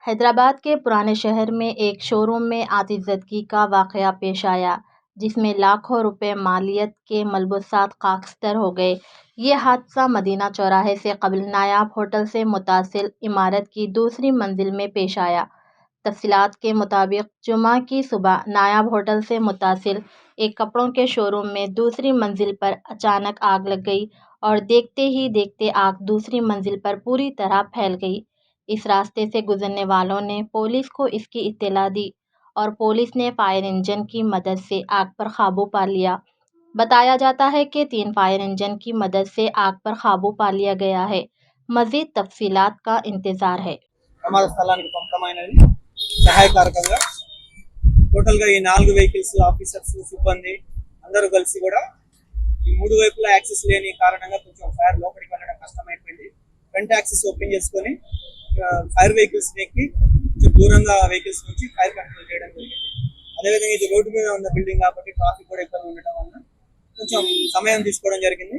हैदराबाद के पुराने शहर में एक शोरूम में आतिशबाजी का वाक़या पेश आया, जिसमें लाखों रुपए मालियत के मलबूसात खाकस्तर हो गए। ये हादसा मदीना चौराहे से क़ब्ल नायाब होटल से मुतासिल इमारत की दूसरी मंजिल में पेश आया। तफ़सीलात के मुताबिक जुमा की सुबह नायाब होटल से मुतासिल एक कपड़ों के शोरूम में दूसरी मंजिल पर अचानक आग लग गई और देखते ही देखते आग दूसरी मंजिल पर पूरी तरह फैल गई। इस रास्ते से गुजरने वालों ने पुलिस को इसकी इत्तला दी और पुलिस ने फायर इंजन की मदद से आग पर काबू पा लिया। बताया जाता है कि 3 फायर इंजन की मदद से आग पर काबू पा लिया गया है। मज़ीद तफ़सीलात का इंतज़ार है। ప్రమాద స్థలానికి పంపమైనది సహాయకారకంగా టోటల్గా ఈ 4 వెహికల్స్ ఆఫీసర్స్ సిబ్బంది అందరూ కలిసి కూడా ఈ 3 వైపులా యాక్సెస్ లేని కారణంగా కొంచెం ఫైర్ లోపలికి వెళ్ళడం కష్టమైపోయింది. ఫ్రంట్ యాక్సెస్ ఓపెన్ చేసుకొని ఫైర్ వెహికల్స్ ఎక్కి కొంచెం దూరంగా వెహికల్స్ నుంచి ఫైర్ కంట్రోల్ చేయడం జరిగింది. అదేవిధంగా ఇది రోడ్డు మీద ఉన్న బిల్డింగ్ కాబట్టి ట్రాఫిక్ కూడా ఎక్కువ ఉండటం వల్ల కొంచెం సమయం తీసుకోవడం జరిగింది.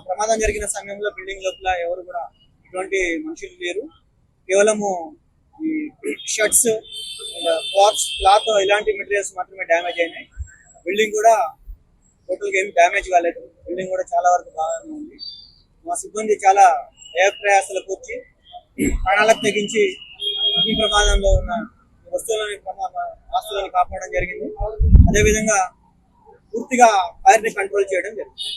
ప్రమాదం జరిగిన సమయంలో బిల్డింగ్ లోపల ఎవరు కూడా ఎటువంటి మనుషులు లేరు. కేవలము ఈ షర్ట్స్ క్లాత్ ఇలాంటి మెటీరియల్స్ మాత్రమే డ్యామేజ్ అయినాయి. బిల్డింగ్ కూడా టోటల్గా ఏమి డ్యామేజ్ కాలేదు. బిల్డింగ్ కూడా చాలా వరకు బాగానే ఉంది. మా సిబ్బంది చాలా ప్రయాసాలకు వచ్చి ప్రాణాలకు తెగించి ఈ ప్రమాదంలో ఉన్న ఆస్తులను కాపాడడం జరిగింది. అదేవిధంగా పూర్తిగా ఫైర్ ని కంట్రోల్ చేయడం జరిగింది.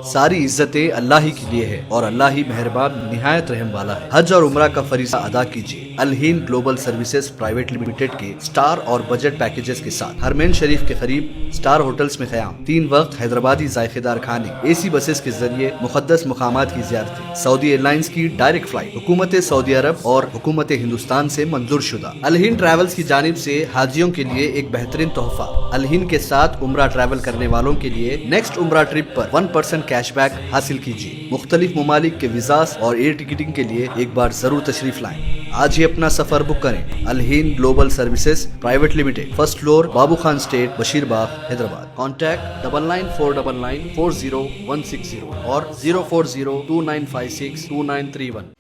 सारी इज्जतें अल्लाह ही के लिए है और अल्लाह ही मेहरबान निहायत रहम वाला है। हज और उम्रा का फरीज़ा अदा कीजिए Al Hind global services private limited के स्टार और बजट पैकेजेस के साथ। हरमैन शरीफ के करीब स्टार होटल्स में क़याम, 3 वक्त हैदराबादी जायकेदार खाने, एसी बसेस के जरिए मुकद्दस मुकामात की ज़ियारतें, सऊदी एयरलाइंस की डायरेक्ट फ्लाइट, हुकूमत सऊदी अरब और हुकूमत हिंदुस्तान से मंजूर शुदा। अल हिंद ट्रैवल्स की जानिब से हाजियों के लिए एक बेहतरीन तोहफा। अल हिंद के साथ उम्रा ट्रैवल करने वालों के लिए नेक्स्ट उम्रा ट्रिप पर 1% कैशबैक हासिल कीजिए। मुख्तलिफ ममालिक के वीज़ास और एयर टिकटिंग के लिए एक बार जरूर तशरीफ लाएं। आज ही अपना सफर बुक करें। Al Hind global services private limited, first floor, Babu Khan estate, Basheerbagh, Hyderabad. Contact 9949940160 और 04029562931।